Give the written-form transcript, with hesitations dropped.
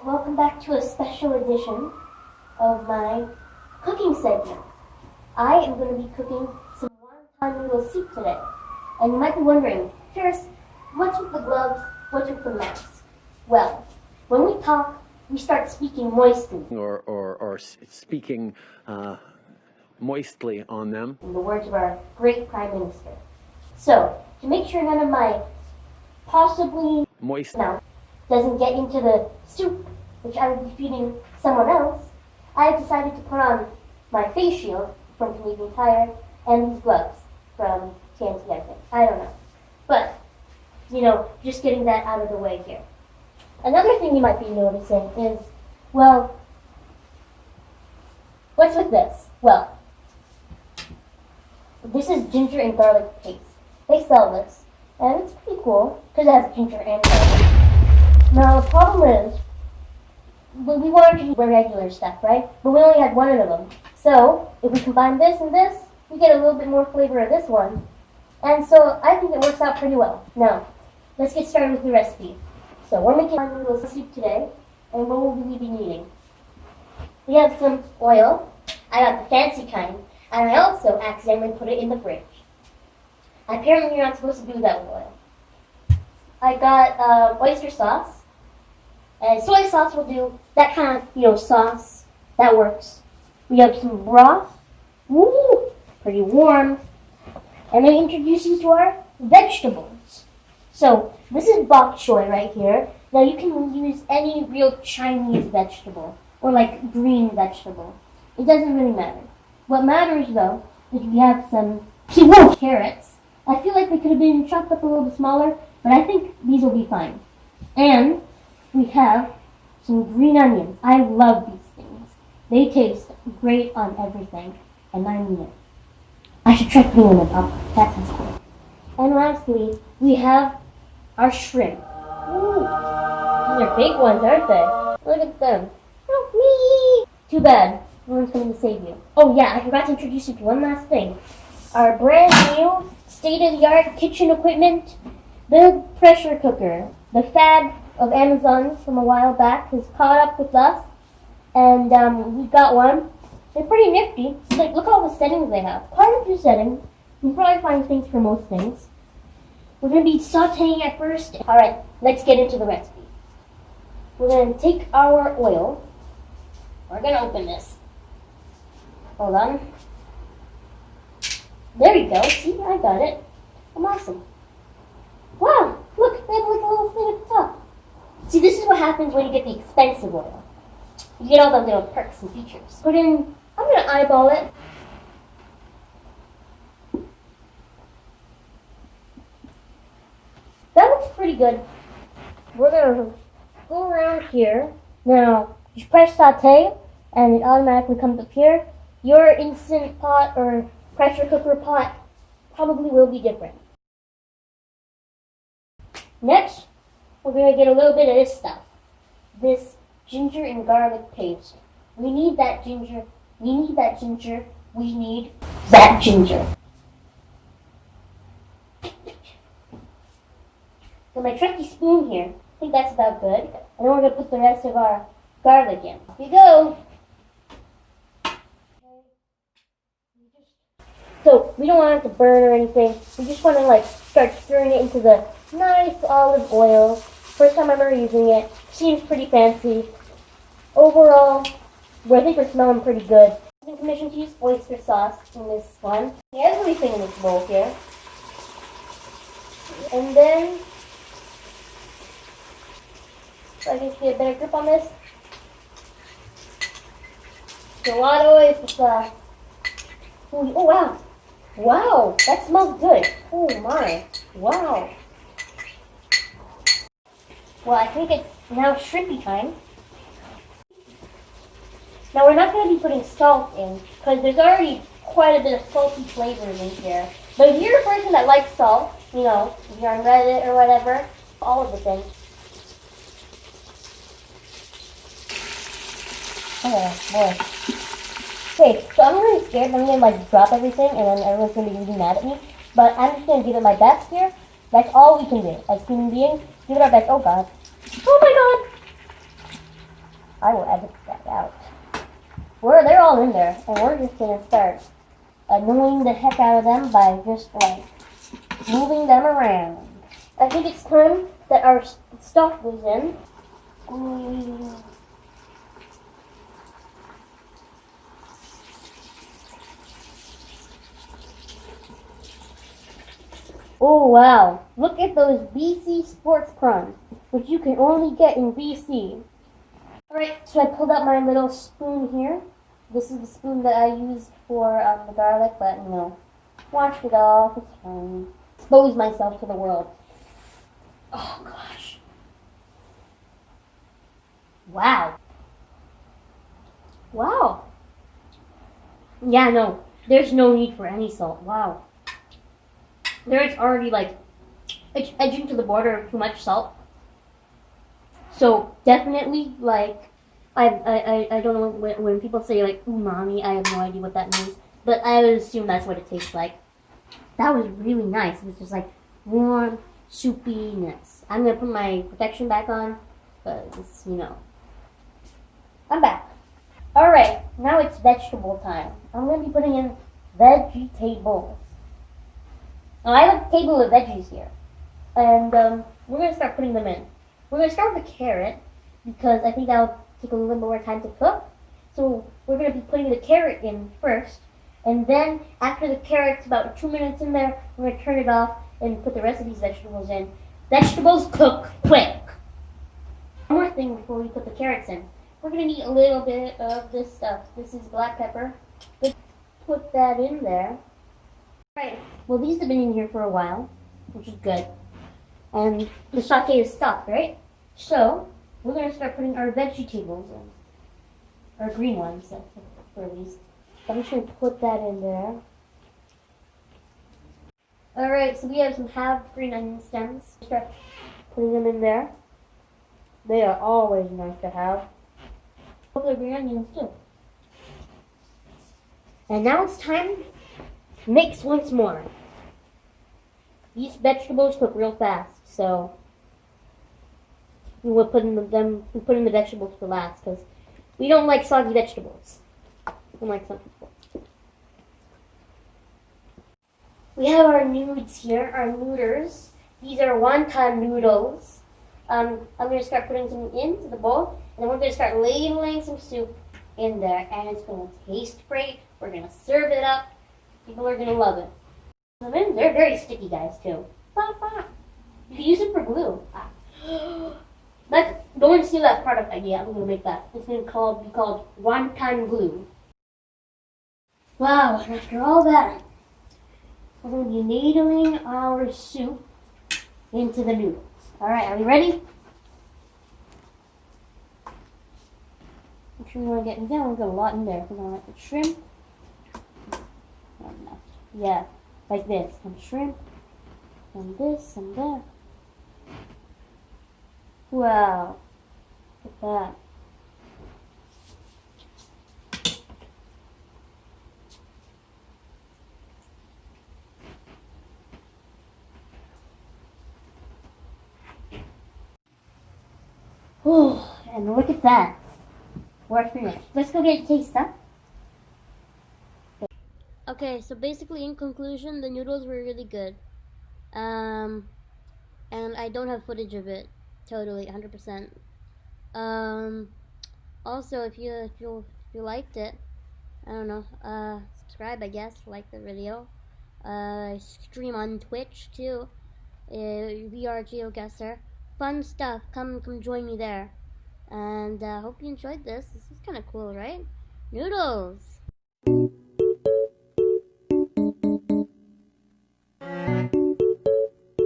welcome back to a special edition of my cooking segment. I am going to be cooking some wonton noodle soup today. And you might be wondering, first, what's with the gloves, what's with the mask? Well, when we talk, we start speaking moistly. Or speaking moistly on them. In the words of our great Prime Minister. So, to make sure none of my possibly moist mouth doesn't get into the soup, which I would be feeding someone else, I have decided to put on my face shield from Canadian Tire and these gloves from TNT, I think. I don't know. But, just getting that out of the way here. Another thing you might be noticing is, well, what's with this? Well, this is ginger and garlic paste. They sell this, and it's pretty cool because it has ginger and garlic. Now, the problem is, we wanted to use regular stuff, right? But we only had one of them. So, if we combine this and this, we get a little bit more flavor of this one. And so, I think it works out pretty well. Now, let's get started with the recipe. So, we're making our noodle soup today, and what will we be needing? We have some oil. I got the fancy kind, and I also accidentally put it in the fridge. Apparently, you're not supposed to do that with oil. I got oyster sauce. And soy sauce will do. That kind of, sauce. That works. We have some broth. Woo! Pretty warm. And I introduce you to our vegetables. So, this is bok choy right here. Now, you can use any real Chinese vegetable. Or, green vegetable. It doesn't really matter. What matters, though, is we have some carrots. I feel like they could have been chopped up a little bit smaller, but I think these will be fine. And we have some green onions. I love these things. They taste great on everything, and I mean it. I should try cleaning them up. That sounds cool. And lastly, we have our shrimp. Ooh, these are big ones, aren't they? Look at them. Help me! Too bad. No one's coming to save you. Oh yeah, I forgot to introduce you to one last thing. Our brand new, state-of-the-art kitchen equipment, the pressure cooker. The fad of Amazon from a while back has caught up with us, and we got one. They're pretty nifty. Look at all the settings they have. Quite a few settings. You can probably find things for most things. We're going to be sauteing at first. Alright, let's get into the recipe. We're going to take our oil. We're going to open this. Hold on. There we go. See, I got it. I'm awesome. Wow, look, they have a little thing at the top. See, this is what happens when you get the expensive oil. You get all the little perks and features. I'm going to eyeball it. That looks pretty good. We're going to go around here. Now, you press saute, and it automatically comes up here. Your Instant Pot or pressure cooker pot probably will be different. Next, we're going to get a little bit of this stuff. This ginger and garlic paste. We need that ginger. We need that ginger. We need that ginger. Got my trusty spoon here. I think that's about good. And then we're going to put the rest of our garlic in. Here you go. So, we don't want it to burn or anything. We just want to, start stirring it into the nice olive oil. First time I'm ever using it. Seems pretty fancy. Overall, I think we're smelling pretty good. I've been commissioned to use oyster sauce in this one. Everything in this bowl here. And then, so I can get a better grip on this. A lot of oyster sauce. Ooh, oh wow. Wow, that smells good. Oh my. Wow. Well, I think it's now shrimpy time. Now, we're not going to be putting salt in, because there's already quite a bit of salty flavors in here. But if you're a person that likes salt, if you're on Reddit or whatever, all of the things. Oh, boy. Okay, so I'm really scared. I'm going to, drop everything, and then everyone's going to be really mad at me. But I'm just going to give it my best here. That's all we can do as human beings. Give it our best. Oh, God. Oh, my God. I will edit that out. They're all in there, and we're just gonna start annoying the heck out of them by just like moving them around. I think it's time that our stuff goes in. Oh wow, look at those BC sports prawns, which you can only get in BC. Alright, so I pulled out my little spoon here. This is the spoon that I used for the garlic, but you know, wash it off, it's fine. Expose myself to the world. Oh gosh. Wow. Wow. Yeah, no, there's no need for any salt. Wow. There's already like edging to the border of too much salt. So definitely like I don't know when people say like umami, I have no idea what that means, but I would assume that's what it tastes like. That was really nice. It was just like warm soupiness. I'm gonna put my protection back on, because you know I'm back. All right, now it's vegetable time. I'm gonna be putting in vegetables. Now I have a table of veggies here, and we're gonna start putting them in. We're gonna start with the carrot because I think that'll take a little more time to cook. So we're gonna be putting the carrot in first, and then after the carrot's about 2 minutes in there, we're gonna turn it off and put the rest of these vegetables in. Vegetables cook quick. One more thing before we put the carrots in. We're gonna need a little bit of this stuff. This is black pepper. Let's put that in there. Right. Well, these have been in here for a while, which is good. And the saute is stopped, right? So we're gonna start putting our vegetables in, our green ones, for at least. So I'm just gonna put that in there. All right. So we have some half green onion stems. Start putting them in there. They are always nice to have. Hope they're green onions too. And now it's time. Mix once more. These vegetables cook real fast, so we will put in the vegetables for last because we don't like soggy vegetables, unlike some people. We have our nudes here, our noodles. These are wonton noodles. I'm going to start putting some into the bowl, and then we're going to start ladling some soup in there, and it's going to taste great. We're going to serve it up. People are going to love it. They're very sticky, guys, too. You can use it for glue. Don't steal that product idea. I'm going to make that. It's going to be called wonton glue. Wow, and after all that, we're going to be ladling our soup into the noodles. All right, are we ready? I'm sure we want to get a lot in there. We're going to put shrimp. Yeah, like this. Some shrimp, and this, and that. Wow. Look at that. Oh, and look at that. We're finished. Let's go get a taste, huh? Okay, so basically in conclusion, the noodles were really good. And I don't have footage of it. Totally, 100%. Also, if you liked it, I don't know, subscribe, I guess, like the video. Stream on Twitch too. VR GeoGuessr. Fun stuff. Come join me there. And hope you enjoyed this. This is kind of cool, right? Noodles.